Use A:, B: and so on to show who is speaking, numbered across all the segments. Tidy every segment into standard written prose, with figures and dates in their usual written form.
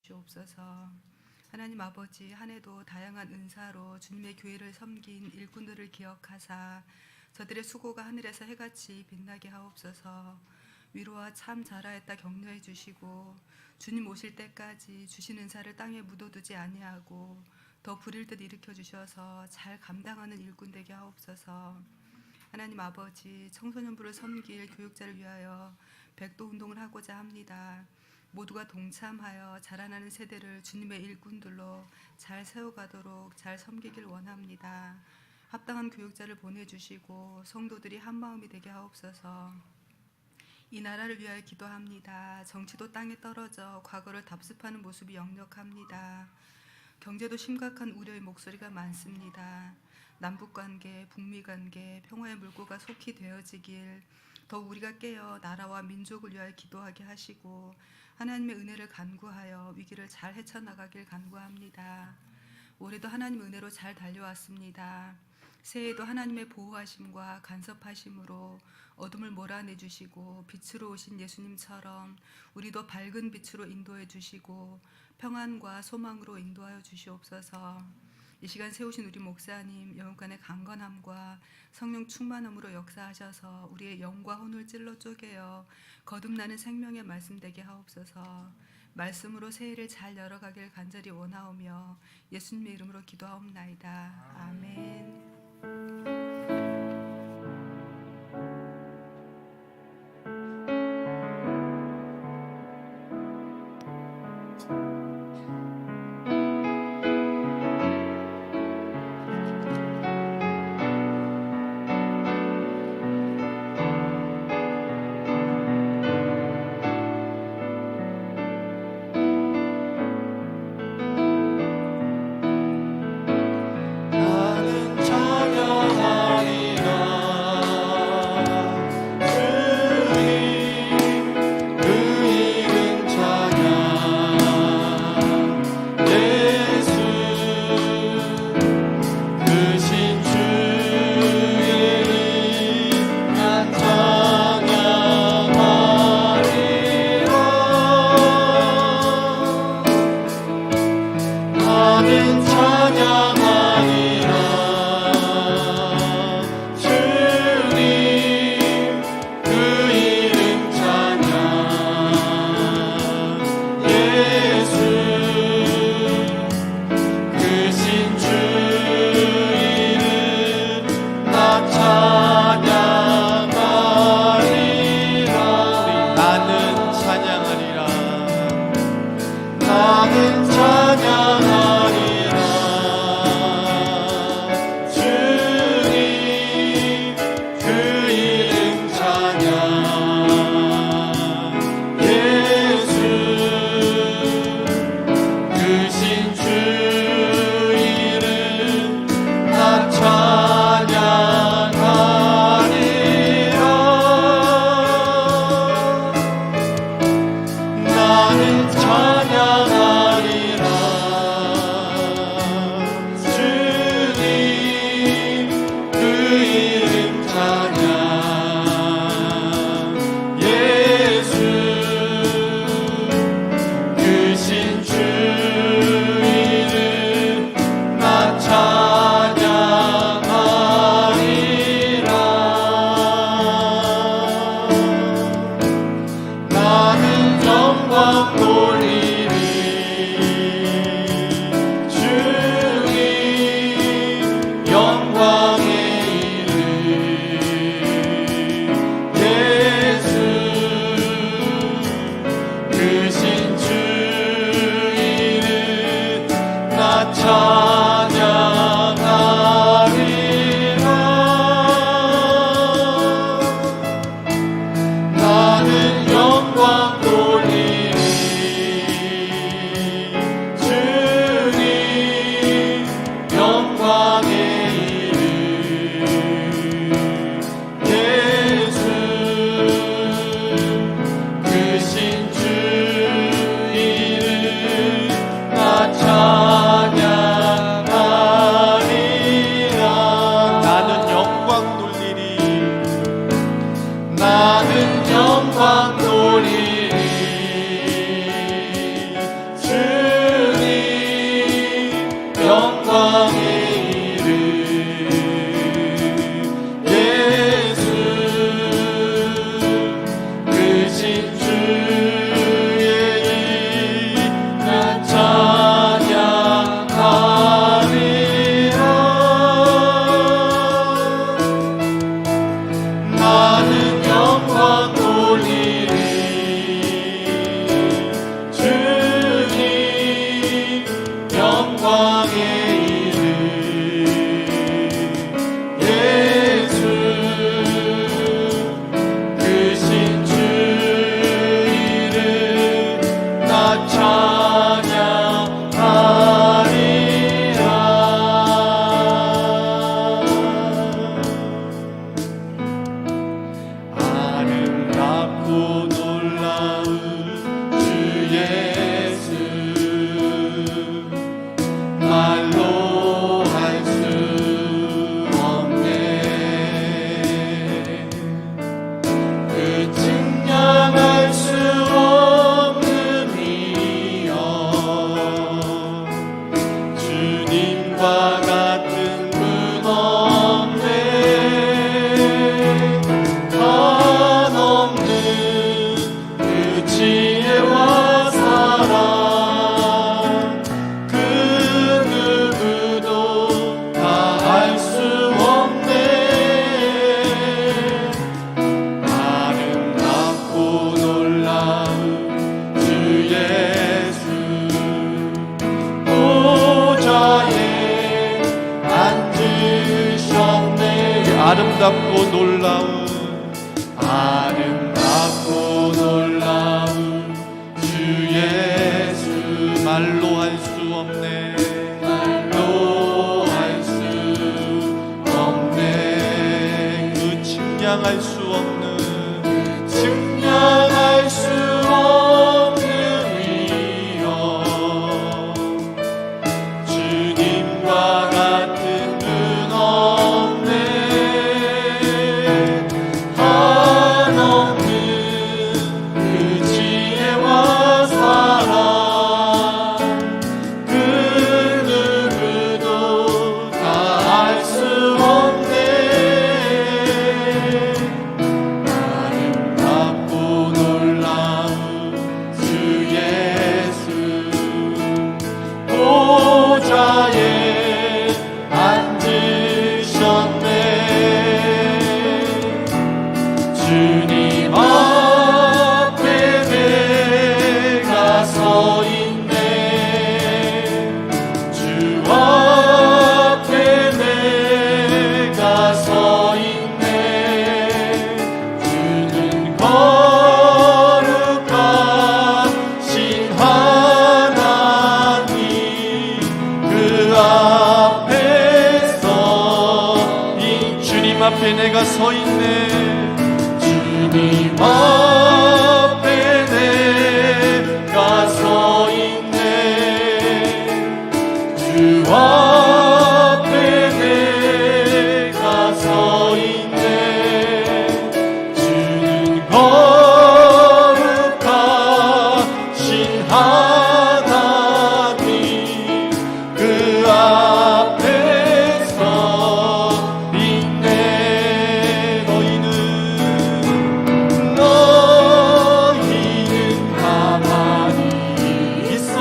A: 주옵소서. 하나님 아버지, 한 해도 다양한 은사로 주님의 교회를 섬긴 일꾼들을 기억하사 저들의 수고가 하늘에서 해같이 빛나게 하옵소서. 위로와 참 잘하였다 격려해 주시고 주님 오실 때까지 주신 은사를 땅에 묻어두지 아니하고 더 부릴 듯 일으켜 주셔서 잘 감당하는 일꾼 되게 하옵소서. 하나님 아버지, 청소년부를 섬길 교육자를 위하여 백도 운동을 하고자 합니다. 모두가 동참하여 자라나는 세대를 주님의 일꾼들로 잘 세워가도록 잘 섬기길 원합니다. 합당한 교육자를 보내주시고 성도들이 한마음이 되게 하옵소서. 이 나라를 위하여 기도합니다. 정치도 땅에 떨어져 과거를 답습하는 모습이 역력합니다. 경제도 심각한 우려의 목소리가 많습니다. 남북관계, 북미관계, 평화의 물꼬가 속히 되어지길 더욱 우리가 깨어 나라와 민족을 위하여 기도하게 하시고 하나님의 은혜를 간구하여 위기를 잘 헤쳐나가길 간구합니다. 올해도 하나님의 은혜로 잘 달려왔습니다. 새해에도 하나님의 보호하심과 간섭하심으로 어둠을 몰아내주시고 빛으로 오신 예수님처럼 우리도 밝은 빛으로 인도해 주시고 평안과 소망으로 인도하여 주시옵소서. 이 시간 세우신 우리 목사님 영육간의 강건함과 성령 충만함으로 역사하셔서 우리의 영과 혼을 찔러 쪼개어 거듭나는 생명의 말씀 되게 하옵소서. 말씀으로 새해를 잘 열어가길 간절히 원하오며 예수님의 이름으로 기도하옵나이다. 아멘.
B: 나는 영광 돌리리 주 아름답고 놀라운 아름답고 놀라운 주 예수 말로 할 수 없네 말로 할 수 없네 그 측량할 수 없는 측량할 수 없는 위엄 주님과 같은 분 없네 한없는 그 지혜와 사랑 그 누구도 다 알 수 없네 아름답고 놀라운 주 예수 보좌에 앉으셨네 주님 앞에 내가 서 있네 주 앞에 내가 서 있네 주는 거룩하신 하나님 그 앞에서 이 주님 앞에 내가 서 있네 주님 앞에 내가 서 있네 주 앞에 내가 서 있네 주는 거룩하신 하나님 그 앞에서 있네 너희는 가만히 있어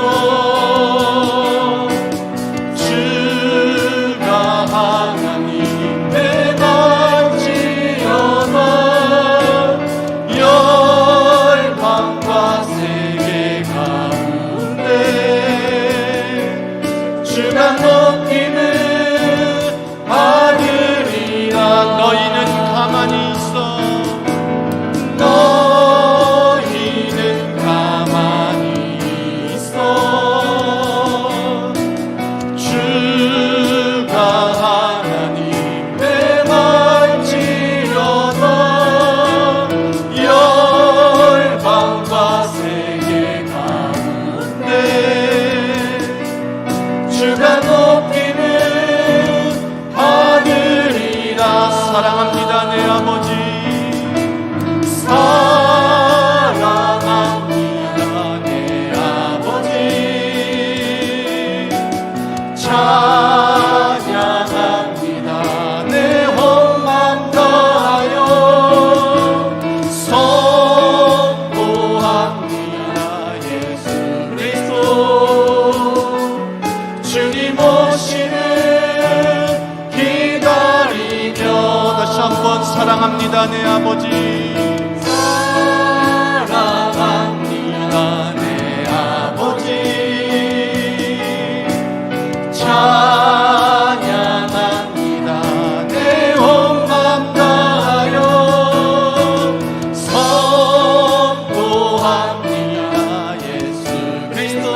B: 주가 하나님 내갈지어다 열방과 세계 가운데 주가 높이는 아들이라 너희는 가만히 있어 너희는 가만히 있어 주가 하나님 내갈지어다 열방과 세계 가운데 주가 높이는 아들이라 사랑합니다 내 아버지 사랑합니다 내 아버지 찬양합니다 내 혼만 다하여 선포합니다 예수 그리스도 주님 오시는 기다리며 다시 한번 사랑합니다 내 아버지 사랑합니다 내 아버지 찬양합니다 내 온맘 다하여 선포합니다 예수 그리스도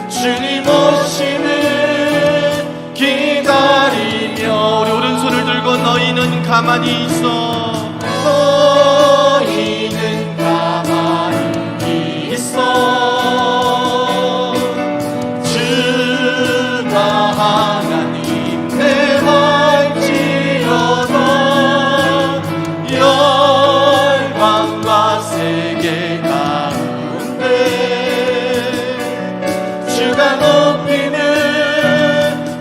B: 주님 오시는 기다리며 우리 오른손을 들고 너희는 가만히 있어 너희는 가만히 있어 주가 하나님 내갈지어다 열방과 세계 가운데 주가 높이는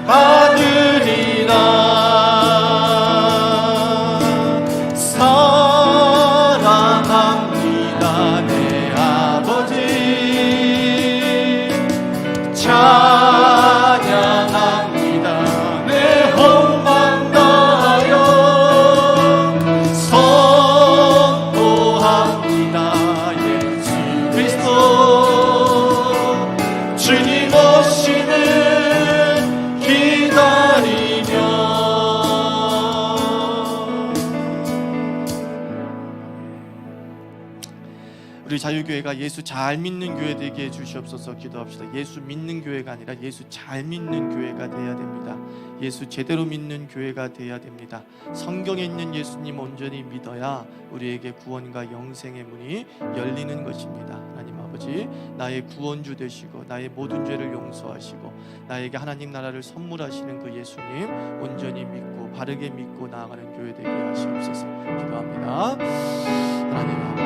B: 아들이라 사랑합니다 내 아버지 찬양합니다 내 혼만 다하여 선포합니다 예수 그리스도 주님 오시는 기다리며 우리 자유교회가 예수 잘 믿는 교회 되게 해주시옵소서. 기도합시다. 예수 믿는 교회가 아니라 예수 잘 믿는 교회가 돼야 됩니다. 예수 제대로 믿는 교회가 돼야 됩니다. 성경에 있는 예수님 온전히 믿어야 우리에게 구원과 영생의 문이 열리는 것입니다. 하나님 아버지, 나의 구원주 되시고 나의 모든 죄를 용서하시고 나에게 하나님 나라를 선물하시는 그 예수님 온전히 믿고 바르게 믿고 나아가는 교회 되게 하시옵소서. 기도합니다. 하나님 아버지,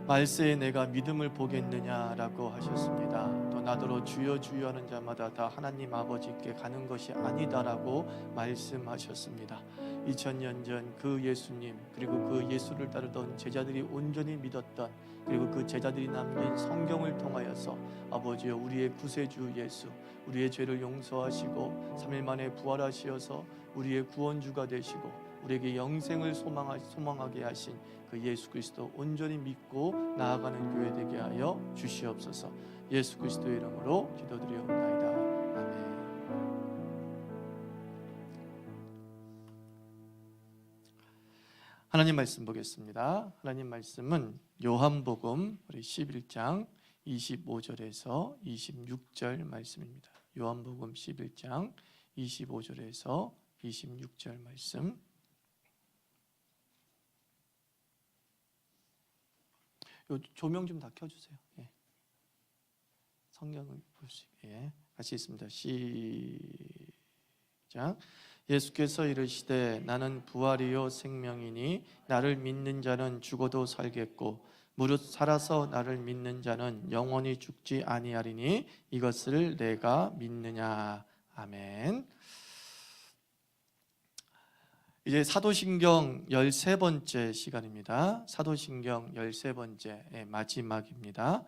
B: 말세에 내가 믿음을 보겠느냐라고 하셨습니다. 또 나더러 주여 주여 하는 자마다 다 하나님 아버지께 가는 것이 아니다라고 말씀하셨습니다. 2000년 전 그 예수님, 그리고 그 예수를 따르던 제자들이 온전히 믿었던, 그리고 그 제자들이 남긴 성경을 통하여서 아버지여, 우리의 구세주 예수, 우리의 죄를 용서하시고 3일 만에 부활하시어서 우리의 구원주가 되시고 우리에게 영생을 소망하게 하신 그 예수 그리스도 온전히 믿고 나아가는 교회 되게 하여 주시옵소서. 예수 그리스도의 이름으로 기도드리옵나이다. 아멘. 하나님 말씀 보겠습니다. 하나님 말씀은 요한복음 우리 11장 25절에서 26절 말씀입니다. 요한복음 11장 25절에서 26절 말씀. 요 조명 좀 다 켜주세요. 예. 성경을 볼 수 있게. 예. 같이 있습니다. 시작. 예수께서 이르시되 나는 부활이요 생명이니 나를 믿는 자는 죽어도 살겠고 무릇 살아서 나를 믿는 자는 영원히 죽지 아니하리니 이것을 내가 믿느냐. 아멘. 이제 사도신경 13번째 시간입니다. 사도신경 13번째 마지막입니다.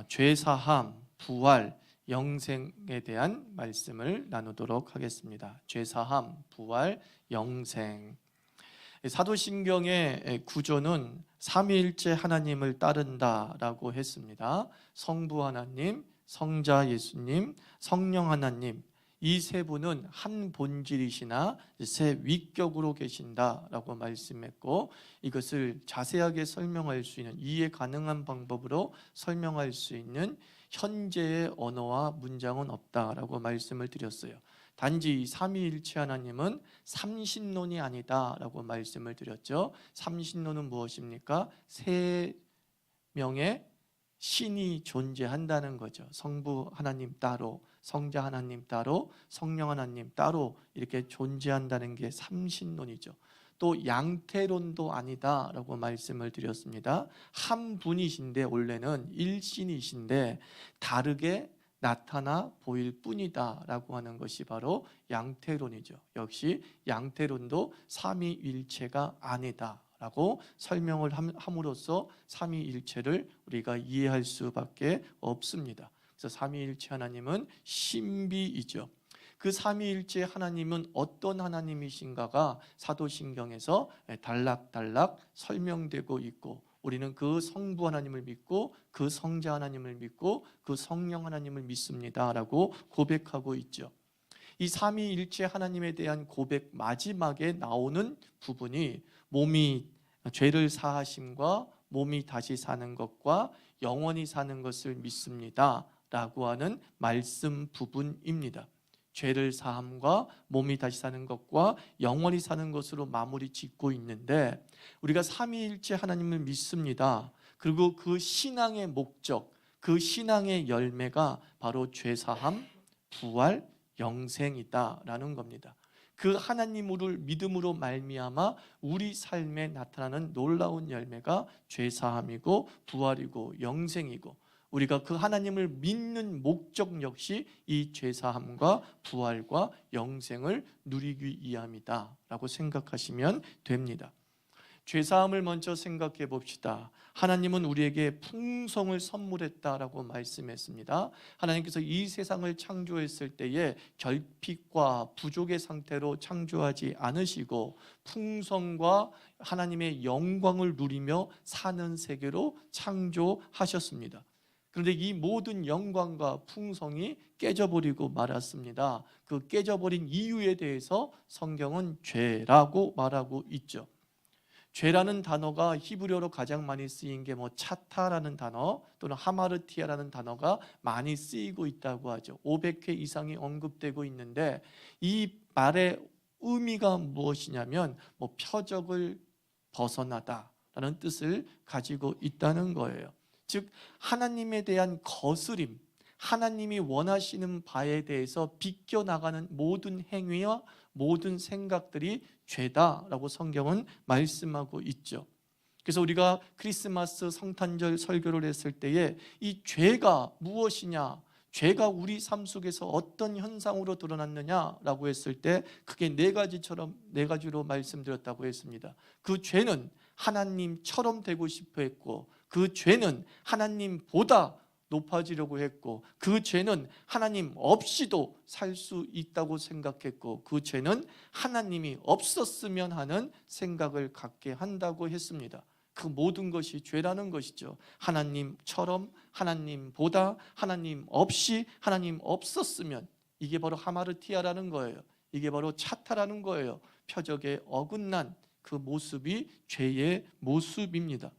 B: 죄사함, 부활, 영생에 대한 말씀을 나누도록 하겠습니다. 죄사함, 부활, 영생. 사도신경의 구조는 삼위일체 하나님을 따른다라고 했습니다. 성부 하나님, 성자 예수님, 성령 하나님, 이 세 분은 한 본질이시나 세 위격으로 계신다라고 말씀했고, 이것을 자세하게 설명할 수 있는, 이해 가능한 방법으로 설명할 수 있는 현재의 언어와 문장은 없다라고 말씀을 드렸어요. 단지 삼위일체 하나님은 삼신론이 아니다라고 말씀을 드렸죠. 삼신론은 무엇입니까? 세 명의 신이 존재한다는 거죠. 성부 하나님 따로, 성자 하나님 따로, 성령 하나님 따로 이렇게 존재한다는 게 삼신론이죠. 또 양태론도 아니다라고 말씀을 드렸습니다. 한 분이신데, 원래는 일신이신데 다르게 나타나 보일 뿐이다라고 하는 것이 바로 양태론이죠. 역시 양태론도 삼위일체가 아니다 라고 설명을 함으로써 삼위일체를 우리가 이해할 수밖에 없습니다. 그래서 삼위일체 하나님은 신비이죠. 그 삼위일체 하나님은 어떤 하나님이신가가 사도신경에서 단락단락 설명되고 있고, 우리는 그 성부 하나님을 믿고 그 성자 하나님을 믿고 그 성령 하나님을 믿습니다 라고 고백하고 있죠. 이 삼위일체 하나님에 대한 고백 마지막에 나오는 부분이 몸이 죄를 사하심과 몸이 다시 사는 것과 영원히 사는 것을 믿습니다 라고 하는 말씀 부분입니다. 죄를 사함과 몸이 다시 사는 것과 영원히 사는 것으로 마무리 짓고 있는데, 우리가 삼위일체 하나님을 믿습니다. 그리고 그 신앙의 목적, 그 신앙의 열매가 바로 죄사함, 부활, 영생이다라는 겁니다. 그 하나님을 믿음으로 말미암아 우리 삶에 나타나는 놀라운 열매가 죄사함이고 부활이고 영생이고, 우리가 그 하나님을 믿는 목적 역시 이 죄사함과 부활과 영생을 누리기 위함이다 라고 생각하시면 됩니다. 죄사함을 먼저 생각해 봅시다. 하나님은 우리에게 풍성을 선물했다라고 말씀했습니다. 하나님께서 이 세상을 창조했을 때에 결핍과 부족의 상태로 창조하지 않으시고 풍성과 하나님의 영광을 누리며 사는 세계로 창조하셨습니다. 그런데 이 모든 영광과 풍성이 깨져버리고 말았습니다. 그 깨져버린 이유에 대해서 성경은 죄라고 말하고 있죠. 죄라는 단어가 히브리어로 가장 많이 쓰인 게 차타라는 단어 또는 하마르티아라는 단어가 많이 쓰이고 있다고 하죠. 500회 이상이 언급되고 있는데, 이 말의 의미가 무엇이냐면 표적을 벗어나다라는 뜻을 가지고 있다는 거예요. 즉 하나님에 대한 거스림, 하나님이 원하시는 바에 대해서 비껴나가는 모든 행위와 모든 생각들이 죄다라고 성경은 말씀하고 있죠. 그래서 우리가 크리스마스 성탄절 설교를 했을 때에 이 죄가 무엇이냐, 죄가 우리 삶 속에서 어떤 현상으로 드러났느냐라고 했을 때 크게 네 가지로 말씀드렸다고 했습니다. 그 죄는 하나님처럼 되고 싶어 했고, 그 죄는 하나님보다 높아지려고 했고, 그 죄는 하나님 없이도 살 수 있다고 생각했고, 그 죄는 하나님이 없었으면 하는 생각을 갖게 한다고 했습니다. 그 모든 것이 죄라는 것이죠. 하나님처럼, 하나님보다, 하나님 없이, 하나님 없었으면, 이게 바로 하마르티아라는 거예요. 이게 바로 차타라는 거예요. 표적에 어긋난 그 모습이 죄의 모습입니다.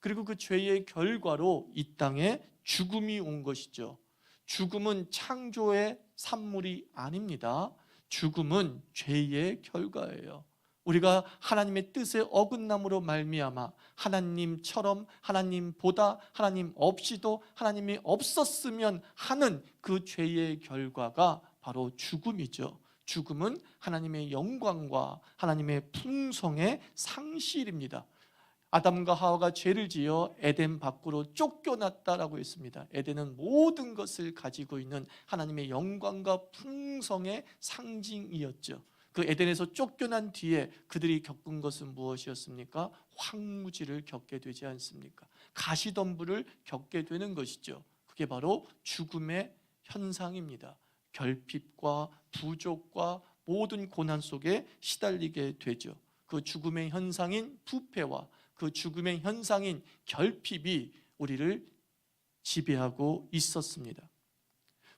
B: 그리고 그 죄의 결과로 이 땅에 죽음이 온 것이죠. 죽음은 창조의 산물이 아닙니다. 죽음은 죄의 결과예요. 우리가 하나님의 뜻에 어긋남으로 말미암아 하나님처럼, 하나님보다, 하나님 없이도, 하나님이 없었으면 하는 그 죄의 결과가 바로 죽음이죠. 죽음은 하나님의 영광과 하나님의 풍성의 상실입니다. 아담과 하와가 죄를 지어 에덴 밖으로 쫓겨났다라고 했습니다. 에덴은 모든 것을 가지고 있는 하나님의 영광과 풍성의 상징이었죠. 그 에덴에서 쫓겨난 뒤에 그들이 겪은 것은 무엇이었습니까? 황무지를 겪게 되지 않습니까? 가시덤불을 겪게 되는 것이죠. 그게 바로 죽음의 현상입니다. 결핍과 부족과 모든 고난 속에 시달리게 되죠. 그 죽음의 현상인 부패와 그 죽음의 현상인 결핍이 우리를 지배하고 있었습니다.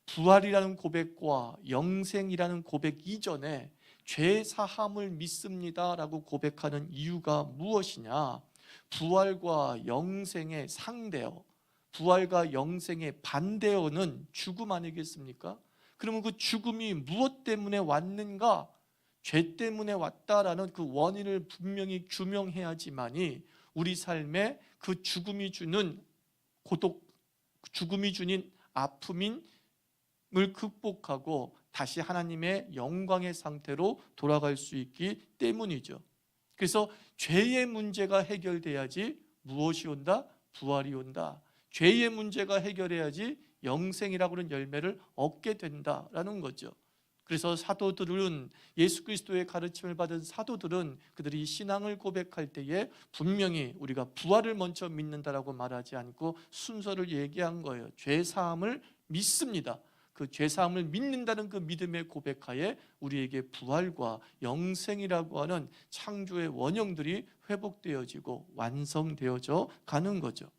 B: 부활이라는 고백과 영생이라는 고백 이전에 죄 사함을 믿습니다라고 고백하는 이유가 무엇이냐? 부활과 영생의 상대어, 부활과 영생의 반대어는 죽음 아니겠습니까? 그러면 그 죽음이 무엇 때문에 왔는가? 죄 때문에 왔다라는 그 원인을 분명히 규명해야지만이 우리 삶에 그 죽음이 주는 고독, 죽음이 주는 아픔을 극복하고 다시 하나님의 영광의 상태로 돌아갈 수 있기 때문이죠. 그래서 죄의 문제가 해결돼야지 무엇이 온다? 부활이 온다. 죄의 문제가 해결해야지 영생이라고 하는 열매를 얻게 된다라는 거죠. 그래서 사도들은, 예수 그리스도의 가르침을 받은 사도들은 그들이 신앙을 고백할 때에 분명히 우리가 부활을 먼저 믿는다라고 말하지 않고 순서를 얘기한 거예요. 죄사함을 믿습니다. 그 죄사함을 믿는다는 그 믿음의 고백하에 우리에게 부활과 영생이라고 하는 창조의 원형들이 회복되어지고 완성되어져 가는 거죠.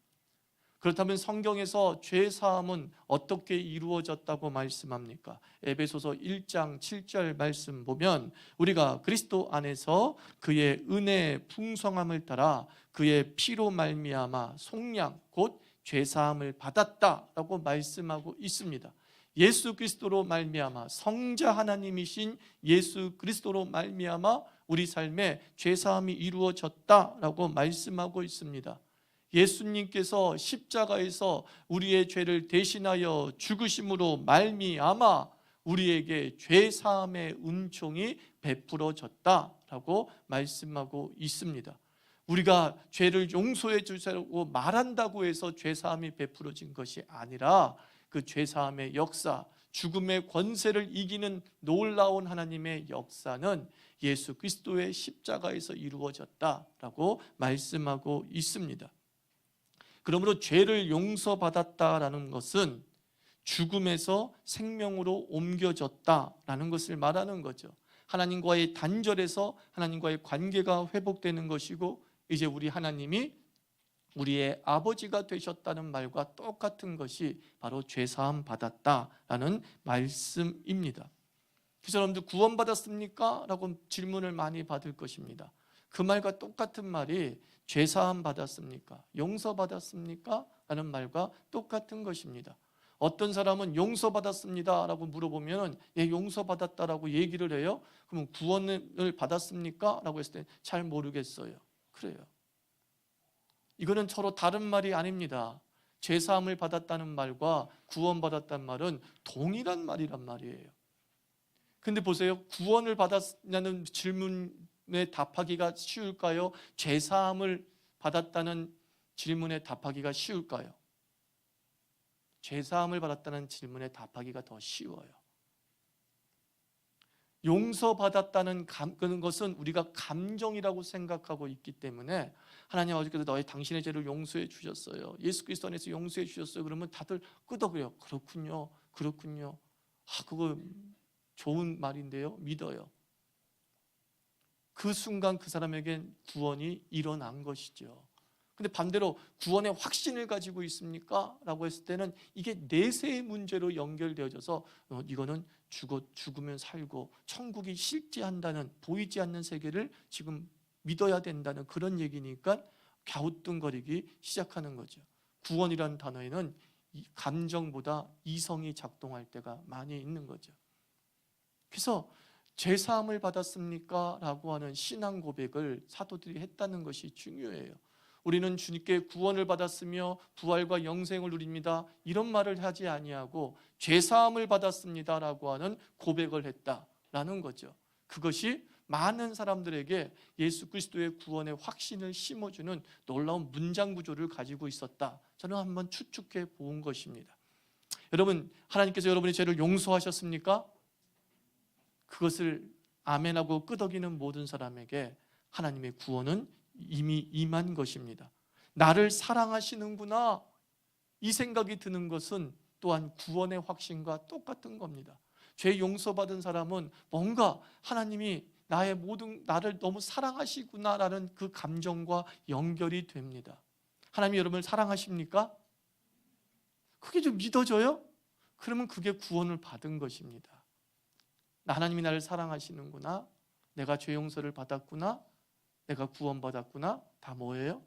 B: 그렇다면 성경에서 죄사함은 어떻게 이루어졌다고 말씀합니까? 에베소서 1장 7절 말씀 보면 우리가 그리스도 안에서 그의 은혜의 풍성함을 따라 그의 피로 말미암아 속량 곧 죄사함을 받았다라고 말씀하고 있습니다. 예수 그리스도로 말미암아, 성자 하나님이신 예수 그리스도로 말미암아 우리 삶에 죄사함이 이루어졌다라고 말씀하고 있습니다. 예수님께서 십자가에서 우리의 죄를 대신하여 죽으심으로 말미암아 우리에게 죄사함의 은총이 베풀어졌다라고 말씀하고 있습니다. 우리가 죄를 용서해 주시라고 말한다고 해서 죄사함이 베풀어진 것이 아니라 그 죄사함의 역사, 죽음의 권세를 이기는 놀라운 하나님의 역사는 예수 그리스도의 십자가에서 이루어졌다라고 말씀하고 있습니다. 그러므로 죄를 용서받았다라는 것은 죽음에서 생명으로 옮겨졌다라는 것을 말하는 거죠. 하나님과의 단절에서 하나님과의 관계가 회복되는 것이고, 이제 우리 하나님이 우리의 아버지가 되셨다는 말과 똑같은 것이 바로 죄사함 받았다라는 말씀입니다. 그래서 여러분들 구원받았습니까? 라고 질문을 많이 받을 것입니다. 그 말과 똑같은 말이 죄사함 받았습니까? 용서받았습니까? 라는 말과 똑같은 것입니다. 어떤 사람은 용서받았습니다 라고 물어보면 예, 용서받았다라고 얘기를 해요. 그러면 구원을 받았습니까? 라고 했을 때 잘 모르겠어요. 그래요. 이거는 서로 다른 말이 아닙니다. 죄사함을 받았다는 말과 구원받았다는 말은 동일한 말이란 말이에요. 근데 보세요. 구원을 받았냐는 질문에 답하기가 쉬울까요? 죄사함을 받았다는 질문에 답하기가 쉬울까요? 죄사함을 받았다는 질문에 답하기가 더 쉬워요. 용서받았다는 것은 우리가 감정이라고 생각하고 있기 때문에 하나님 아버지께서 당신의 죄를 용서해 주셨어요. 예수 그리스도 안에서 용서해 주셨어요. 그러면 다들 끄덕여요. 그렇군요. 그렇군요. 그거 좋은 말인데요. 믿어요. 그 순간 그 사람에겐 구원이 일어난 것이죠. 근데 반대로 구원의 확신을 가지고 있습니까? 라고 했을 때는 이게 내세의 문제로 연결되어져서 이거는 죽으면 살고 천국이 실제한다는, 보이지 않는 세계를 지금 믿어야 된다는 그런 얘기니까 갸우뚱거리기 시작하는 거죠. 구원이라는 단어에는 감정보다 이성이 작동할 때가 많이 있는 거죠. 그래서 죄사함을 받았습니까? 라고 하는 신앙 고백을 사도들이 했다는 것이 중요해요. 우리는 주님께 구원을 받았으며 부활과 영생을 누립니다, 이런 말을 하지 아니하고 죄사함을 받았습니다라고 하는 고백을 했다라는 거죠. 그것이 많은 사람들에게 예수 그리스도의 구원의 확신을 심어주는 놀라운 문장 구조를 가지고 있었다, 저는 한번 추측해 본 것입니다. 여러분, 하나님께서 여러분의 죄를 용서하셨습니까? 그것을 아멘하고 끄덕이는 모든 사람에게 하나님의 구원은 이미 임한 것입니다. 나를 사랑하시는구나, 이 생각이 드는 것은 또한 구원의 확신과 똑같은 겁니다. 죄 용서받은 사람은 뭔가 하나님이 나를 너무 사랑하시구나라는 그 감정과 연결이 됩니다. 하나님이 여러분을 사랑하십니까? 그게 좀 믿어져요? 그러면 그게 구원을 받은 것입니다. 하나님이 나를 사랑하시는구나, 내가 죄 용서를 받았구나, 내가 구원받았구나, 다 뭐예요?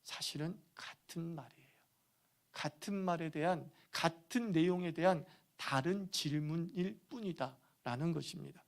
B: 사실은 같은 말이에요. 같은 말에 대한, 같은 내용에 대한 다른 질문일 뿐이다 라는 것입니다.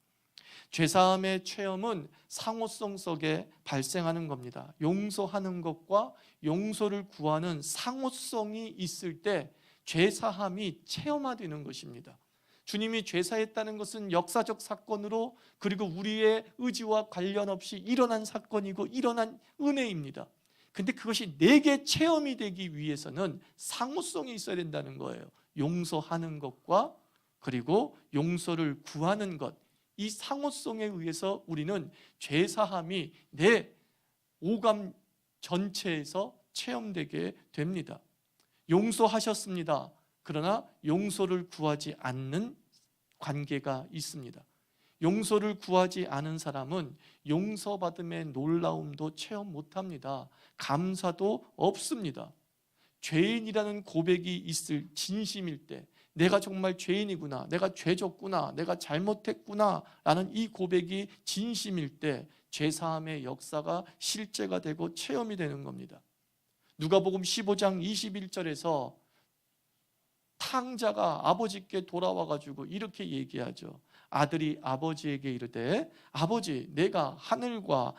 B: 죄사함의 체험은 상호성 속에 발생하는 겁니다. 용서하는 것과 용서를 구하는 상호성이 있을 때 죄사함이 체험화되는 것입니다. 주님이 죄사했다는 것은 역사적 사건으로, 그리고 우리의 의지와 관련 없이 일어난 사건이고 일어난 은혜입니다. 근데 그것이 내게 체험이 되기 위해서는 상호성이 있어야 된다는 거예요. 용서하는 것과 그리고 용서를 구하는 것, 이 상호성에 의해서 우리는 죄사함이 내 오감 전체에서 체험되게 됩니다. 용서하셨습니다. 그러나 용서를 구하지 않는 관계가 있습니다. 용서를 구하지 않은 사람은 용서받음의 놀라움도 체험 못합니다. 감사도 없습니다. 죄인이라는 고백이 있을 진심일 때, 내가 정말 죄인이구나, 내가 죄졌구나, 내가 잘못했구나 라는 이 고백이 진심일 때 죄사함의 역사가 실제가 되고 체험이 되는 겁니다. 누가복음 15장 21절에서 탕자가 아버지께 돌아와 가지고 이렇게 얘기하죠. 아들이 아버지에게 이르되 아버지, 내가 하늘과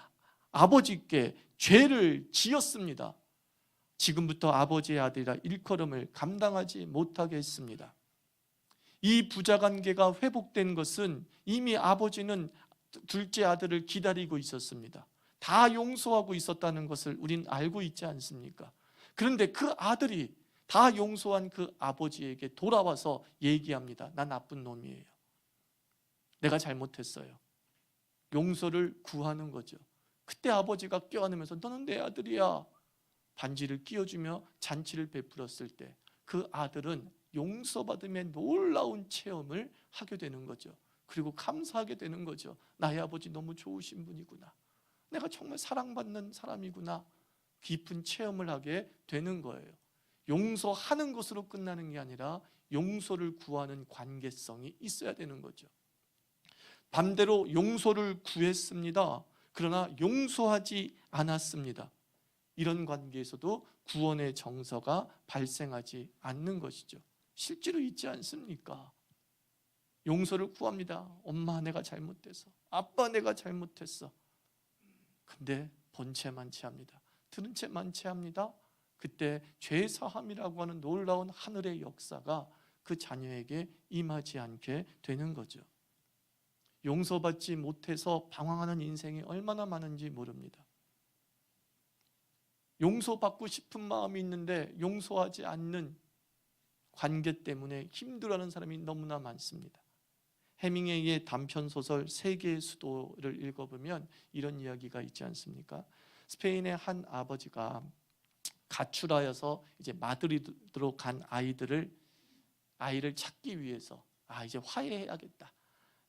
B: 아버지께 죄를 지었습니다. 지금부터 아버지의 아들이라 일컬음을 감당하지 못하겠습니다. 이 부자 관계가 회복된 것은 이미 아버지는 둘째 아들을 기다리고 있었습니다. 다 용서하고 있었다는 것을 우린 알고 있지 않습니까? 그런데 그 아들이 다 용서한 그 아버지에게 돌아와서 얘기합니다. 나 나쁜 놈이에요. 내가 잘못했어요. 용서를 구하는 거죠. 그때 아버지가 껴안으면서 너는 내 아들이야. 반지를 끼워주며 잔치를 베풀었을 때 그 아들은 용서받음의 놀라운 체험을 하게 되는 거죠. 그리고 감사하게 되는 거죠. 나의 아버지 너무 좋으신 분이구나. 내가 정말 사랑받는 사람이구나. 깊은 체험을 하게 되는 거예요. 용서하는 것으로 끝나는 게 아니라 용서를 구하는 관계성이 있어야 되는 거죠. 반대로 용서를 구했습니다. 그러나 용서하지 않았습니다. 이런 관계에서도 구원의 정서가 발생하지 않는 것이죠. 실제로 있지 않습니까? 용서를 구합니다. 엄마, 내가 잘못했어. 아빠, 내가 잘못했어. 근데 본 채만 채합니다. 들은 채만 채합니다. 그때 죄사함이라고 하는 놀라운 하늘의 역사가 그 자녀에게 임하지 않게 되는 거죠. 용서받지 못해서 방황하는 인생이 얼마나 많은지 모릅니다. 용서받고 싶은 마음이 있는데 용서하지 않는 관계 때문에 힘들어하는 사람이 너무나 많습니다. 해밍웨이의 단편소설 세계의 수도를 읽어보면 이런 이야기가 있지 않습니까? 스페인의 한 아버지가 가출하여서 이제 마드리드로 간 아이를 찾기 위해서 이제 화해해야겠다.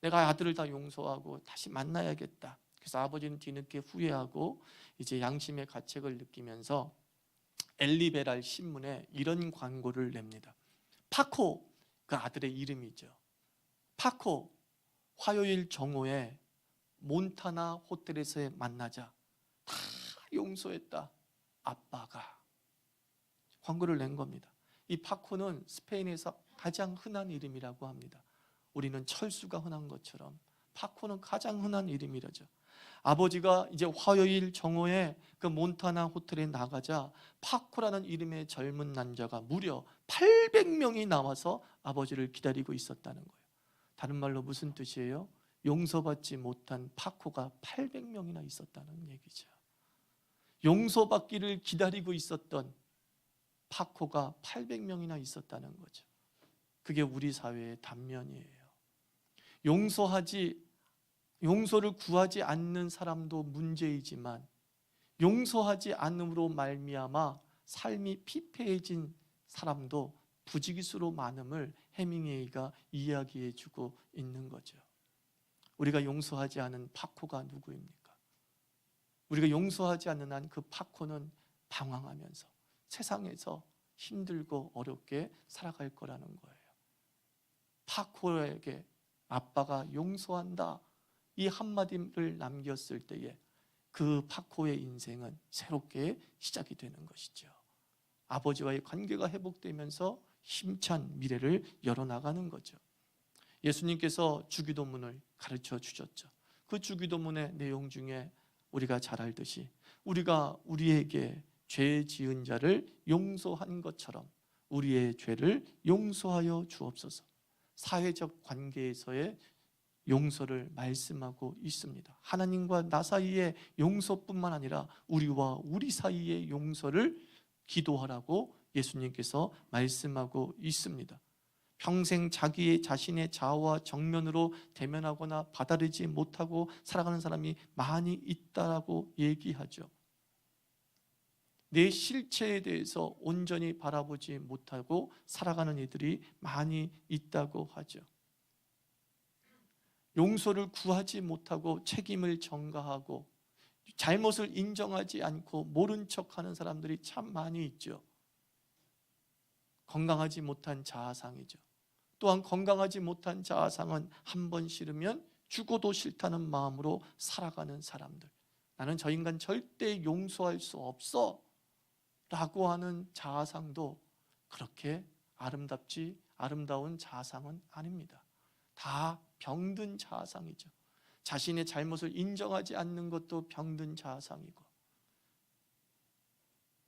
B: 내가 아들을 다 용서하고 다시 만나야겠다. 그래서 아버지는 뒤늦게 후회하고 이제 양심의 가책을 느끼면서 엘리베랄 신문에 이런 광고를 냅니다. 파코, 그 아들의 이름이죠. 파코, 화요일 정오에 몬타나 호텔에서 만나자. 다 용서했다. 아빠가. 광고를 낸 겁니다. 이 파코는 스페인에서 가장 흔한 이름이라고 합니다. 우리는 철수가 흔한 것처럼 파코는 가장 흔한 이름이라죠. 아버지가 이제 화요일 정오에 그 몬타나 호텔에 나가자 파코라는 이름의 젊은 남자가 무려 800명이 나와서 아버지를 기다리고 있었다는 거예요. 다른 말로 무슨 뜻이에요? 용서받지 못한 파코가 800명이나 있었다는 얘기죠. 용서받기를 기다리고 있었던 파코가 800명이나 있었다는 거죠. 그게 우리 사회의 단면이에요. 용서를 구하지 않는 사람도 문제이지만 용서하지 않음으로 말미암아 삶이 피폐해진 사람도 부지기수로 많음을 해밍웨이가 이야기해주고 있는 거죠. 우리가 용서하지 않은 파코가 누구입니까? 우리가 용서하지 않는 한 그 파코는 방황하면서 세상에서 힘들고 어렵게 살아갈 거라는 거예요. 파코에게 아빠가 용서한다 이 한마디를 남겼을 때에 그 파코의 인생은 새롭게 시작이 되는 것이죠. 아버지와의 관계가 회복되면서 힘찬 미래를 열어나가는 거죠. 예수님께서 주기도문을 가르쳐 주셨죠. 그 주기도문의 내용 중에 우리가 잘 알듯이 우리가 우리에게 죄 지은 자를 용서한 것처럼 우리의 죄를 용서하여 주옵소서. 사회적 관계에서의 용서를 말씀하고 있습니다. 하나님과 나 사이의 용서뿐만 아니라 우리와 우리 사이의 용서를 기도하라고 예수님께서 말씀하고 있습니다. 평생 자신의 자아와 정면으로 대면하거나 받아들이지 못하고 살아가는 사람이 많이 있다고 얘기하죠. 내 실체에 대해서 온전히 바라보지 못하고 살아가는 이들이 많이 있다고 하죠. 용서를 구하지 못하고 책임을 전가하고 잘못을 인정하지 않고 모른 척하는 사람들이 참 많이 있죠. 건강하지 못한 자아상이죠. 또한 건강하지 못한 자아상은 한 번 싫으면 죽어도 싫다는 마음으로 살아가는 사람들. 나는 저 인간 절대 용서할 수 없어 라고 하는 자아상도 그렇게 아름다운 자상은 아닙니다. 다 병든 자상이죠. 자신의 잘못을 인정하지 않는 것도 병든 자상이고,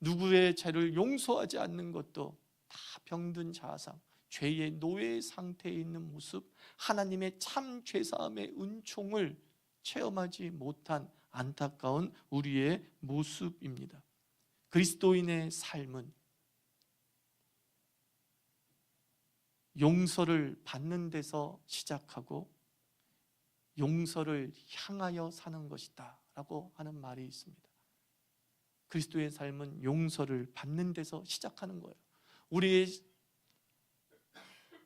B: 누구의 죄를 용서하지 않는 것도 다 병든 자상, 죄의 노예 상태에 있는 모습, 하나님의 참 죄사함의 은총을 체험하지 못한 안타까운 우리의 모습입니다. 그리스도인의 삶은 용서를 받는 데서 시작하고 용서를 향하여 사는 것이다 라고 하는 말이 있습니다. 그리스도의 삶은 용서를 받는 데서 시작하는 거예요. 우리의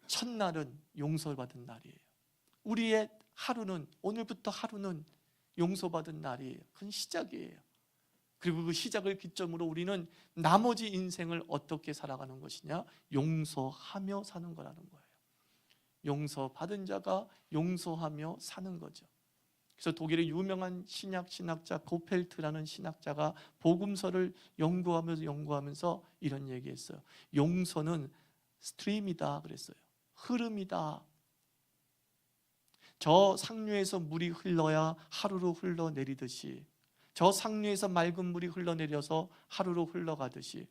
B: 첫날은 용서받은 날이에요. 우리의 하루는, 오늘부터 하루는 용서받은 날이에요. 그건 시작이에요. 그리고 그 시작을 기점으로 우리는 나머지 인생을 어떻게 살아가는 것이냐? 용서하며 사는 거라는 거예요. 용서받은 자가 용서하며 사는 거죠. 그래서 독일의 유명한 신학자 고펠트라는 신학자가 복음서를 연구하면서 이런 얘기했어요. 용서는 스트림이다 그랬어요. 흐름이다. 저 상류에서 물이 흘러야 하루로 흘러내리듯이, 저 상류에서 맑은 물이 흘러내려서 하루로 흘러가듯이,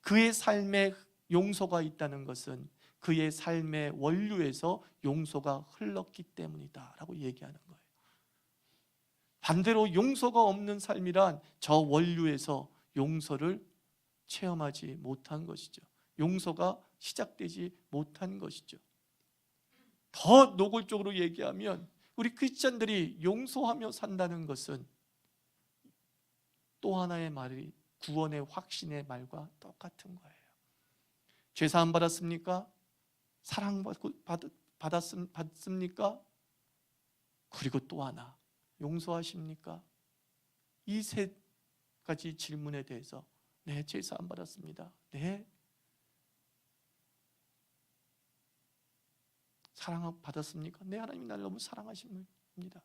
B: 그의 삶에 용서가 있다는 것은 그의 삶의 원류에서 용서가 흘렀기 때문이다 라고 얘기하는 거예요. 반대로 용서가 없는 삶이란 저 원류에서 용서를 체험하지 못한 것이죠. 용서가 시작되지 못한 것이죠. 더 노골적으로 얘기하면 우리 크리스찬들이 용서하며 산다는 것은 또 하나의 말이 구원의 확신의 말과 똑같은 거예요. 죄 사함 받았습니까? 받습니까? 그리고 또 하나, 용서하십니까? 이 세 가지 질문에 대해서 네, 죄 사함 받았습니다. 네. 사랑 받았습니까? 네, 하나님이 나를 너무 사랑하십니다.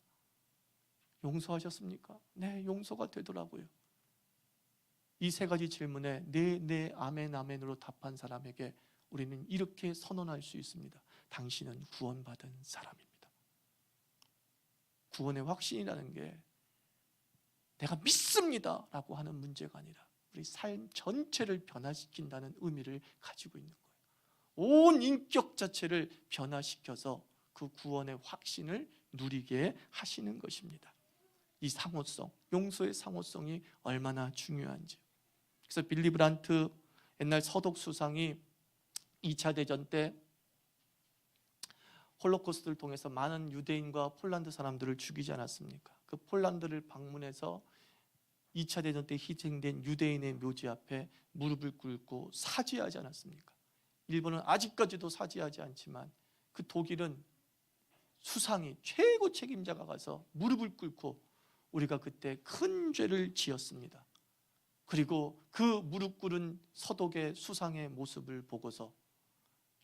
B: 용서하셨습니까? 네, 용서가 되더라고요. 이 세 가지 질문에 네, 아멘, 아멘으로 답한 사람에게 우리는 이렇게 선언할 수 있습니다. 당신은 구원받은 사람입니다. 구원의 확신이라는 게 내가 믿습니다 라고 하는 문제가 아니라 우리 삶 전체를 변화시킨다는 의미를 가지고 있는 거예요. 온 인격 자체를 변화시켜서 그 구원의 확신을 누리게 하시는 것입니다. 이 상호성, 용서의 상호성이 얼마나 중요한지. 그래서 빌리 브란트 옛날 서독 수상이 2차 대전 때 홀로코스트를 통해서 많은 유대인과 폴란드 사람들을 죽이지 않았습니까? 그 폴란드를 방문해서 2차 대전 때 희생된 유대인의 묘지 앞에 무릎을 꿇고 사죄하지 않았습니까? 일본은 아직까지도 사죄하지 않지만 그 독일은 수상이, 최고 책임자가 가서 무릎을 꿇고 우리가 그때 큰 죄를 지었습니다. 그리고 그 무릎 꿇은 서독의 수상의 모습을 보고서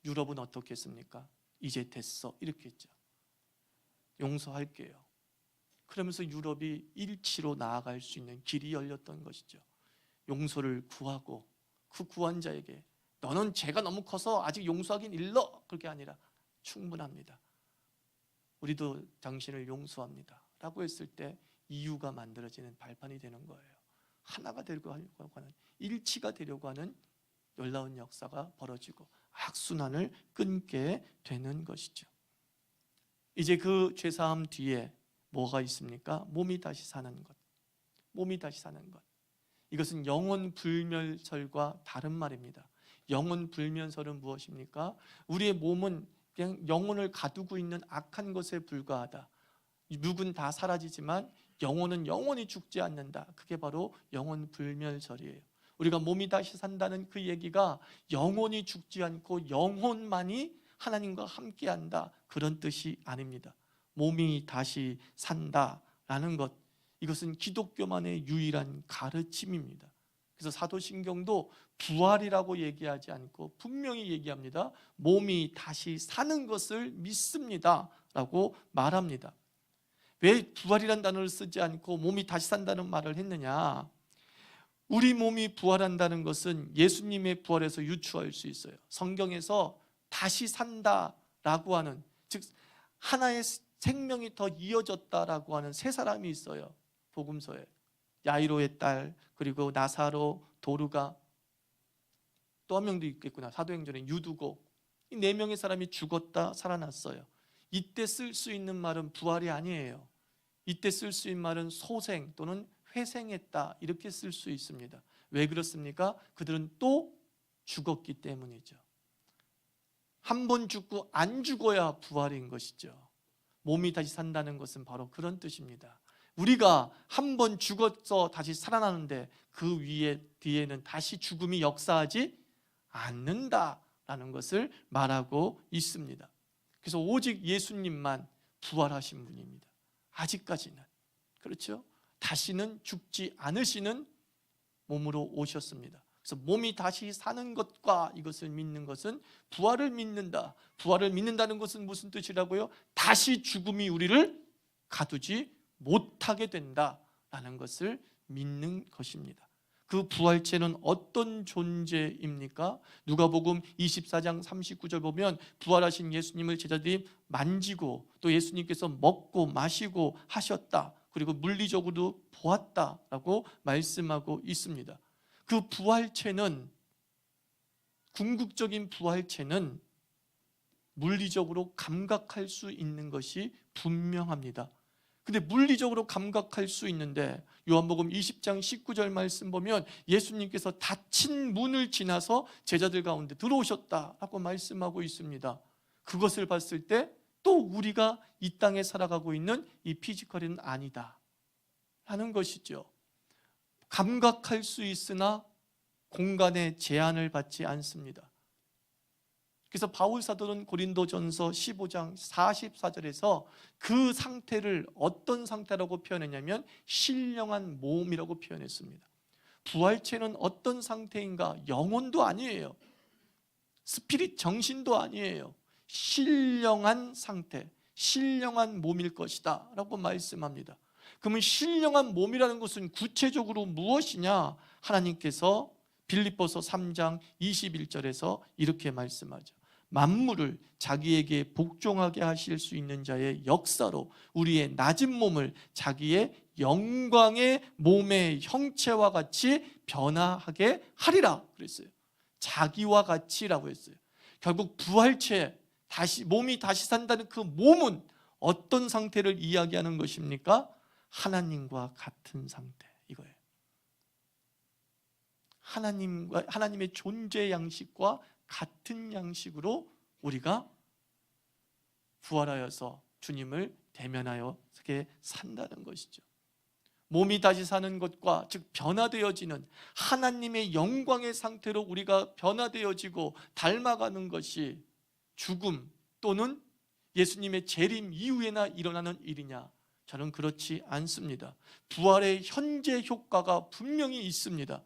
B: 유럽은 어떻게 했습니까? 이제 됐어 이렇게 했죠. 용서할게요. 그러면서 유럽이 일치로 나아갈 수 있는 길이 열렸던 것이죠. 용서를 구하고 그 구한 자에게 너는 죄가 너무 커서 아직 용서하긴 일러, 그게 아니라 충분합니다. 우리도 당신을 용서합니다 라고 했을 때 이유가 만들어지는 발판이 되는 거예요. 하나가 되려고 하는, 일치가 되려고 하는 놀라운 역사가 벌어지고 악순환을 끊게 되는 것이죠. 이제 그 죄사함 뒤에 뭐가 있습니까? 몸이 다시 사는 것. 몸이 다시 사는 것. 이것은 영혼 불멸설과 다른 말입니다. 영혼 불멸설은 무엇입니까? 우리의 몸은 그냥 영혼을 가두고 있는 악한 것에 불과하다. 육은 다 사라지지만 영혼은 영원히 죽지 않는다. 그게 바로 영혼 불멸설이에요. 우리가 몸이 다시 산다는 그 얘기가 영혼이 죽지 않고 영혼만이 하나님과 함께한다, 그런 뜻이 아닙니다. 몸이 다시 산다라는 것, 이것은 기독교만의 유일한 가르침입니다. 그래서 사도신경도 부활이라고 얘기하지 않고 분명히 얘기합니다. 몸이 다시 사는 것을 믿습니다 라고 말합니다. 왜 부활이라는 단어를 쓰지 않고 몸이 다시 산다는 말을 했느냐? 우리 몸이 부활한다는 것은 예수님의 부활에서 유추할 수 있어요. 성경에서 다시 산다라고 하는, 즉 하나의 생명이 더 이어졌다라고 하는 세 사람이 있어요. 복음서에 야이로의 딸, 그리고 나사로, 도르가, 또 한 명도 있겠구나. 사도행전에 유두고. 이 네 명의 사람이 죽었다 살아났어요. 이때 쓸 수 있는 말은 부활이 아니에요. 이때 쓸 수 있는 말은 소생 또는 회생했다, 이렇게 쓸 수 있습니다. 왜 그렇습니까? 그들은 또 죽었기 때문이죠. 한 번 죽고 안 죽어야 부활인 것이죠. 몸이 다시 산다는 것은 바로 그런 뜻입니다. 우리가 한 번 죽어서 다시 살아나는데 그 뒤에는 다시 죽음이 역사하지 않는다라는 것을 말하고 있습니다. 그래서 오직 예수님만 부활하신 분입니다. 아직까지는. 그렇죠? 다시는 죽지 않으시는 몸으로 오셨습니다. 그래서 몸이 다시 사는 것과 이것을 믿는 것은 부활을 믿는다. 부활을 믿는다는 것은 무슨 뜻이라고요? 다시 죽음이 우리를 가두지 못하게 된다라는 것을 믿는 것입니다. 그 부활체는 어떤 존재입니까? 누가복음 24장 39절 보면 부활하신 예수님을 제자들이 만지고 또 예수님께서 먹고 마시고 하셨다, 그리고 물리적으로도 보았다라고 말씀하고 있습니다. 그 부활체는, 궁극적인 부활체는 물리적으로 감각할 수 있는 것이 분명합니다. 근데 물리적으로 감각할 수 있는데 요한복음 20장 19절 말씀 보면 예수님께서 닫힌 문을 지나서 제자들 가운데 들어오셨다라고 말씀하고 있습니다. 그것을 봤을 때 또 우리가 이 땅에 살아가고 있는 이 피지컬은 아니다 하는 것이죠. 감각할 수 있으나 공간의 제한을 받지 않습니다. 그래서 바울 사도는 고린도전서 15장 44절에서 그 상태를 어떤 상태라고 표현했냐면 신령한 몸이라고 표현했습니다. 부활체는 어떤 상태인가? 영혼도 아니에요. 스피릿, 정신도 아니에요. 신령한 상태, 신령한 몸일 것이다 라고 말씀합니다. 그러면 신령한 몸이라는 것은 구체적으로 무엇이냐? 하나님께서 빌립보서 3장 21절에서 이렇게 말씀하죠. 만물을 자기에게 복종하게 하실 수 있는 자의 역사로 우리의 낮은 몸을 자기의 영광의 몸의 형체와 같이 변화하게 하리라 그랬어요. 자기와 같이라고 했어요. 결국 부활체, 몸이 다시 산다는 그 몸은 어떤 상태를 이야기하는 것입니까? 하나님과 같은 상태, 이거예요. 하나님의 존재 양식과 같은 양식으로 우리가 부활하여서 주님을 대면하여 산다는 것이죠. 몸이 다시 사는 것과, 즉 변화되어지는 하나님의 영광의 상태로 우리가 변화되어지고 닮아가는 것이 죽음 또는 예수님의 재림 이후에나 일어나는 일이냐? 저는 그렇지 않습니다. 부활의 현재 효과가 분명히 있습니다.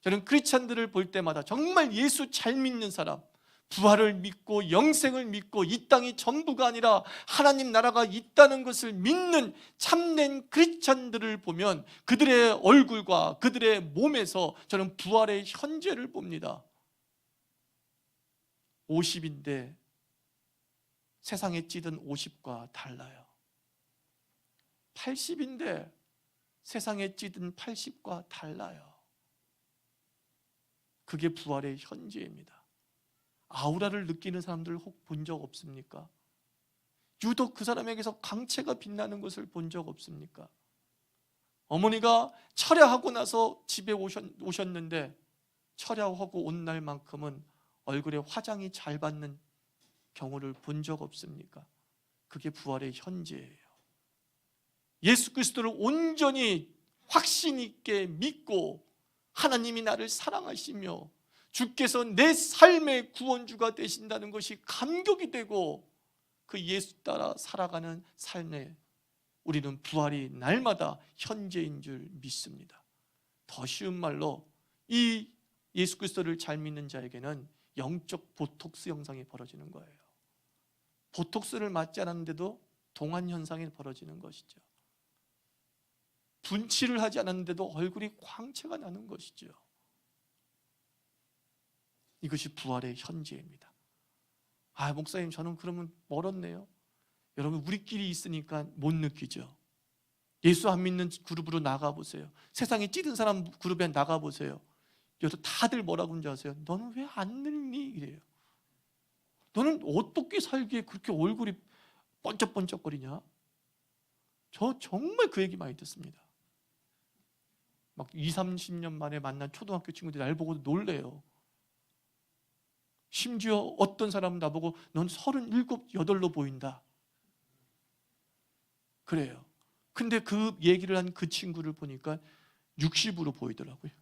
B: 저는 크리스찬들을 볼 때마다 정말 예수 잘 믿는 사람, 부활을 믿고 영생을 믿고 이 땅이 전부가 아니라 하나님 나라가 있다는 것을 믿는 참된 크리스찬들을 보면 그들의 얼굴과 그들의 몸에서 저는 부활의 현재를 봅니다. 50인데 세상에 찌든 50과 달라요. 80인데 세상에 찌든 80과 달라요. 그게 부활의 현재입니다. 아우라를 느끼는 사람들 혹 본 적 없습니까? 유독 그 사람에게서 광채가 빛나는 것을 본 적 없습니까? 어머니가 철야하고 나서 집에 오셨는데 철야하고 온 날만큼은 얼굴에 화장이 잘 받는 경우를 본 적 없습니까? 그게 부활의 현재예요. 예수 그리스도를 온전히 확신 있게 믿고 하나님이 나를 사랑하시며 주께서 내 삶의 구원주가 되신다는 것이 감격이 되고 그 예수 따라 살아가는 삶에 우리는 부활이 날마다 현재인 줄 믿습니다. 더 쉬운 말로 이 예수 그리스도를 잘 믿는 자에게는 영적 보톡스 현상이 벌어지는 거예요. 보톡스를 맞지 않았는데도 동안 현상이 벌어지는 것이죠. 분칠을 하지 않았는데도 얼굴이 광채가 나는 것이죠. 이것이 부활의 현재입니다. 아, 목사님, 저는 그러면 멀었네요. 여러분, 우리끼리 있으니까 못 느끼죠. 예수 안 믿는 그룹으로 나가보세요. 세상에 찌든 사람 그룹에 나가보세요. 여기서 다들 뭐라고 하는지 아세요? 너는 왜 안 늙니? 이래요. 너는 어떻게 살기에 그렇게 얼굴이 번쩍번쩍거리냐? 저 정말 그 얘기 많이 듣습니다. 막 20, 30년 만에 만난 초등학교 친구들이 날 보고 놀래요. 심지어 어떤 사람은 나보고 넌 37, 8로 보인다. 그래요. 근데 그 얘기를 한 그 친구를 보니까 60으로 보이더라고요.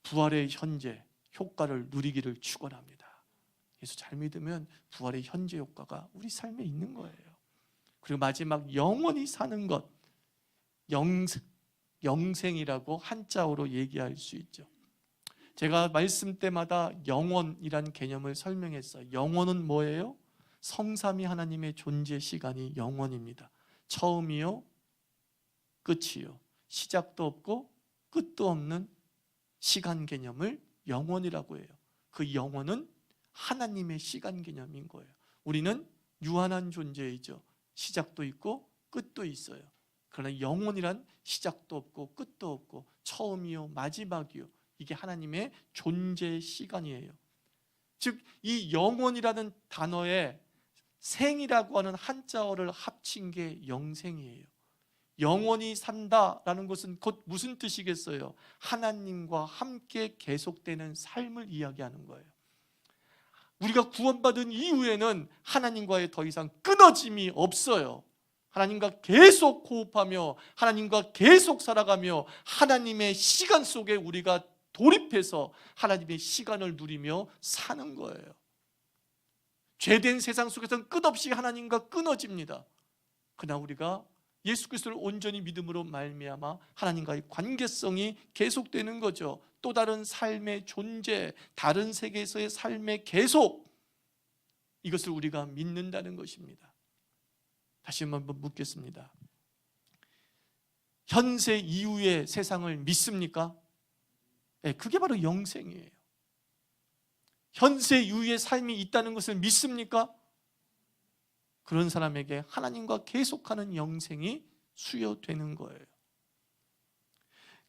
B: 부활의 현재 효과를 누리기를 축원합니다. 그래서 잘 믿으면 부활의 현재 효과가 우리 삶에 있는 거예요. 그리고 마지막 영원히 사는 것, 영생이라고 한자어로 얘기할 수 있죠. 제가 말씀 때마다 영원이라는 개념을 설명했어요. 영원은 뭐예요? 성삼위 하나님의 존재 시간이 영원입니다. 처음이요, 끝이요, 시작도 없고 끝도 없는 시간 개념을 영원이라고 해요. 그 영원은 하나님의 시간 개념인 거예요. 우리는 유한한 존재이죠. 시작도 있고 끝도 있어요. 그러나 영원이란 시작도 없고 끝도 없고 처음이요 마지막이요, 이게 하나님의 존재 시간이에요. 즉 이 영원이라는 단어에 생이라고 하는 한자어를 합친 게 영생이에요. 영원히 산다라는 것은 곧 무슨 뜻이겠어요? 하나님과 함께 계속되는 삶을 이야기하는 거예요. 우리가 구원받은 이후에는 하나님과의 더 이상 끊어짐이 없어요. 하나님과 계속 호흡하며 하나님과 계속 살아가며 하나님의 시간 속에 우리가 돌입해서 하나님의 시간을 누리며 사는 거예요. 죄된 세상 속에서는 끝없이 하나님과 끊어집니다. 그러나 우리가 예수 그리스도를 온전히 믿음으로 말미암아 하나님과의 관계성이 계속되는 거죠. 또 다른 삶의 존재, 다른 세계에서의 삶의 계속, 이것을 우리가 믿는다는 것입니다. 다시 한번 묻겠습니다. 현세 이후의 세상을 믿습니까? 네, 그게 바로 영생이에요. 현세 이후의 삶이 있다는 것을 믿습니까? 그런 사람에게 하나님과 계속하는 영생이 수여되는 거예요.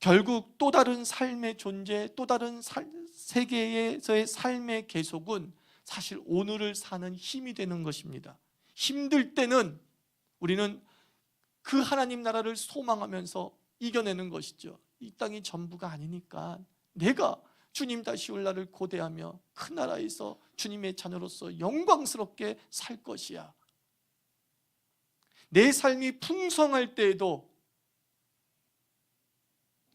B: 결국 또 다른 삶의 존재, 또 다른 세계에서의 삶의 계속은 사실 오늘을 사는 힘이 되는 것입니다. 힘들 때는 우리는 그 하나님 나라를 소망하면서 이겨내는 것이죠. 이 땅이 전부가 아니니까 내가 주님 다시 올 날을 고대하며 그 나라에서 주님의 자녀로서 영광스럽게 살 것이야. 내 삶이 풍성할 때에도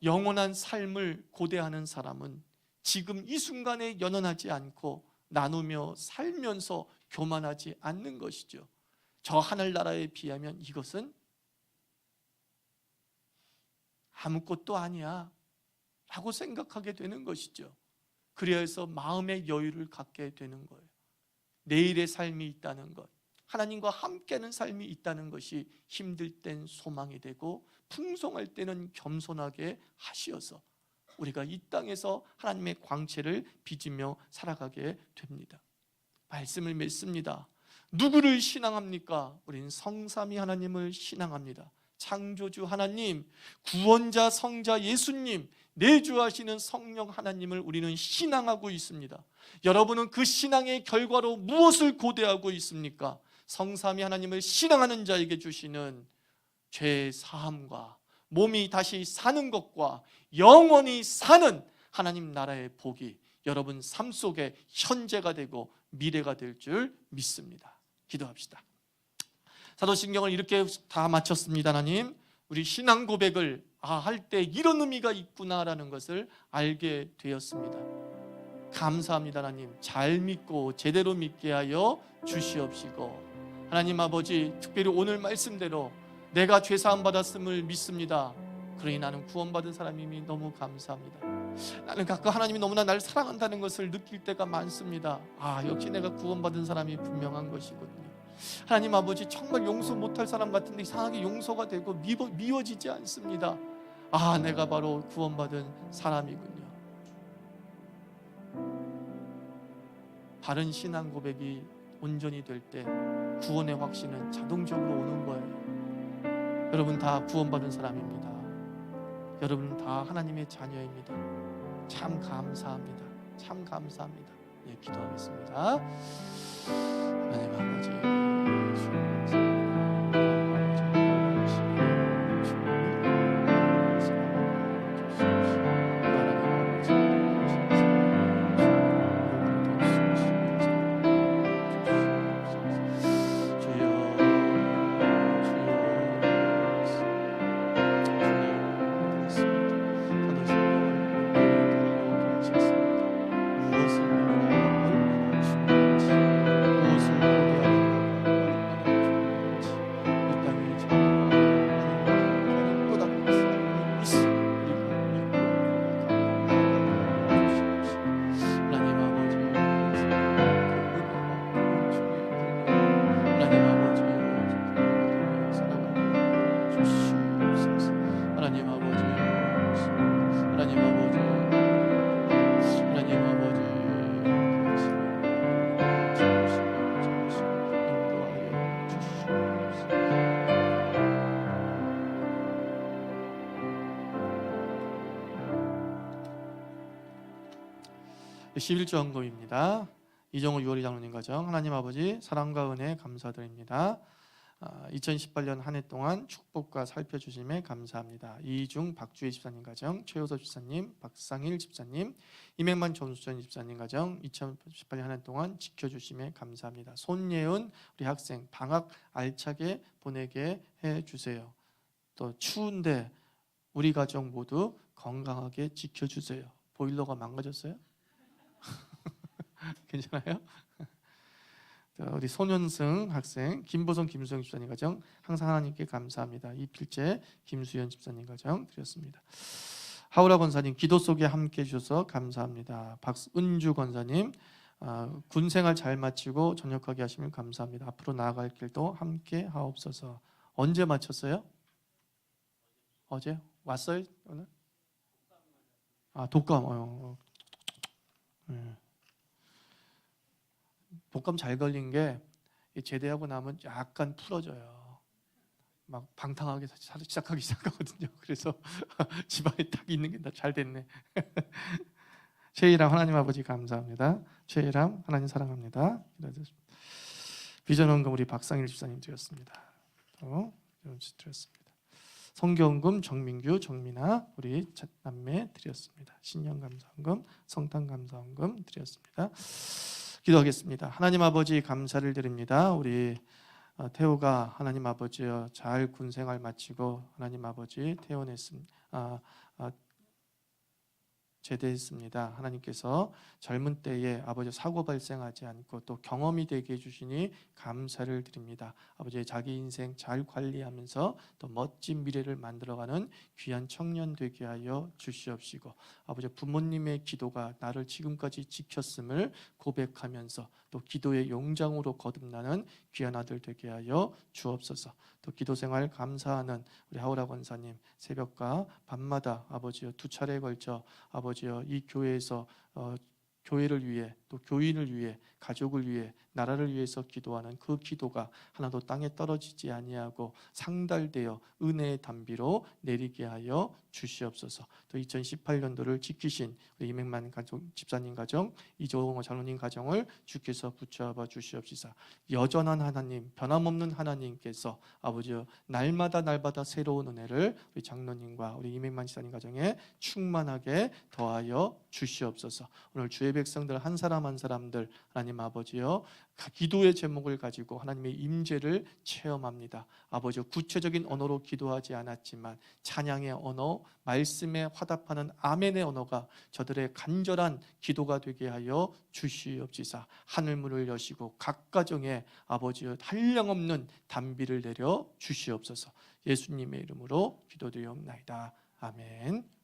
B: 영원한 삶을 고대하는 사람은 지금 이 순간에 연연하지 않고 나누며 살면서 교만하지 않는 것이죠. 저 하늘나라에 비하면 이것은 아무것도 아니야 라고 생각하게 되는 것이죠. 그래서 마음의 여유를 갖게 되는 거예요. 내일의 삶이 있다는 것, 하나님과 함께하는 삶이 있다는 것이 힘들 땐 소망이 되고 풍성할 때는 겸손하게 하시어서 우리가 이 땅에서 하나님의 광채를 빚으며 살아가게 됩니다. 말씀을 맺습니다. 누구를 신앙합니까? 우리는 성삼위 하나님을 신앙합니다. 창조주 하나님, 구원자 성자 예수님, 내주하시는 성령 하나님을 우리는 신앙하고 있습니다. 여러분은 그 신앙의 결과로 무엇을 고대하고 있습니까? 성삼위 하나님을 신앙하는 자에게 주시는 죄 사함과 몸이 다시 사는 것과 영원히 사는 하나님 나라의 복이 여러분 삶 속에 현재가 되고 미래가 될 줄 믿습니다. 기도합시다. 사도신경을 이렇게 다 마쳤습니다. 하나님, 우리 신앙 고백을 할 때 이런 의미가 있구나라는 것을 알게 되었습니다. 감사합니다. 하나님, 잘 믿고 제대로 믿게 하여 주시옵시고, 하나님 아버지, 특별히 오늘 말씀대로 내가 죄사함 받았음을 믿습니다. 그러니 나는 구원받은 사람임이 너무 감사합니다. 나는 가끔 하나님이 너무나 나를 사랑한다는 것을 느낄 때가 많습니다. 역시 내가 구원받은 사람이 분명한 것이거든요. 하나님 아버지, 정말 용서 못할 사람 같은데 이상하게 용서가 되고 미워지지 않습니다. 아, 내가 바로 구원받은 사람이군요. 바른 신앙 고백이 온전히 될 때 구원의 확신은 자동적으로 오는 거예요. 여러분 다 구원받은 사람입니다. 여러분 다 하나님의 자녀입니다. 참 감사합니다. 참 감사합니다. 네, 기도하겠습니다. 하나님 아버지, 일 11조 헌금입니다. 이정우 유월이 장로님 가정, 하나님 아버지 사랑과 은혜 감사드립니다. 2018년 한 해 동안 축복과 살펴주심에 감사합니다. 이중 박주혜 집사님 가정, 최효서 집사님, 박상일 집사님, 이맹만 전수전 집사님 가정 2018년 한 해 동안 지켜주심에 감사합니다. 손예은 우리 학생 방학 알차게 보내게 해주세요. 또 추운데 우리 가정 모두 건강하게 지켜주세요. 보일러가 망가졌어요? 괜찮아요? 우리 손현승 학생, 김보성 김수영 집사님 가정 항상 하나님께 감사합니다. 이필재 김수현 집사님 가정 드렸습니다. 하우라 권사님 기도 속에 함께 해주셔서 감사합니다. 박은주 권사님 군생활 잘 마치고 전역하게 하시면 감사합니다. 앞으로 나아갈 길도 함께 하옵소서. 언제 마쳤어요? 어제? 왔어요? 오늘? 독감. 독감 잘 걸린 게 제대하고 나면 약간 풀어져요. 막 방탕하게 시작하기 시작하거든요. 그래서 집안에 딱 있는 게 다 잘 됐네. 최희람 하나님 아버지 감사합니다. 최희람 하나님 사랑합니다. 비전원금 우리 박상일 집사님 드렸습니다. 드렸습니다. 성경금 정민규 정민아 우리 남매 드렸습니다. 신년감사원금 성탄감사원금 드렸습니다. 기도하겠습니다. 하나님 아버지 감사를 드립니다. 우리 태호가 하나님 아버지여 잘 군생활 마치고 하나님 아버지 퇴원했습니다. 제대했습니다. 하나님께서 젊은 때에 아버지 사고 발생하지 않고 또 경험이 되게 해주시니 감사를 드립니다. 아버지 자기 인생 잘 관리하면서 또 멋진 미래를 만들어가는 귀한 청년 되게 하여 주시옵시고 아버지 부모님의 기도가 나를 지금까지 지켰음을 고백하면서 또 기도의 용장으로 거듭나는 귀한 아들 되게 하여 주옵소서. 또 기도생활 감사하는 우리 하우라 권사님 새벽과 밤마다 아버지여 두 차례에 걸쳐 아버지여 이 교회에서 교회를 위해 또 교인을 위해 가족을 위해 나라를 위해서 기도하는 그 기도가 하나도 땅에 떨어지지 아니하고 상달되어 은혜의 담비로 내리게 하여 주시옵소서. 또 2018년도를 지키신 우리 이맹만 가족 집사님 가정 이종호 장로님 가정을 주께서 붙잡아 주시옵시사. 여전한 하나님 변함없는 하나님께서 아버지여 날마다 새로운 은혜를 우리 장로님과 우리 이맹만 집사님 가정에 충만하게 더하여 주시옵소서. 오늘 주의 백성들 한 사람 한 사람들 하나님 아버지여 기도의 제목을 가지고 하나님의 임재를 체험합니다. 아버지 구체적인 언어로 기도하지 않았지만 찬양의 언어, 말씀에 화답하는 아멘의 언어가 저들의 간절한 기도가 되게 하여 주시옵시사. 하늘문을 여시고 각 가정에 아버지여 한량없는 단비를 내려 주시옵소서. 예수님의 이름으로 기도드리옵나이다. 아멘.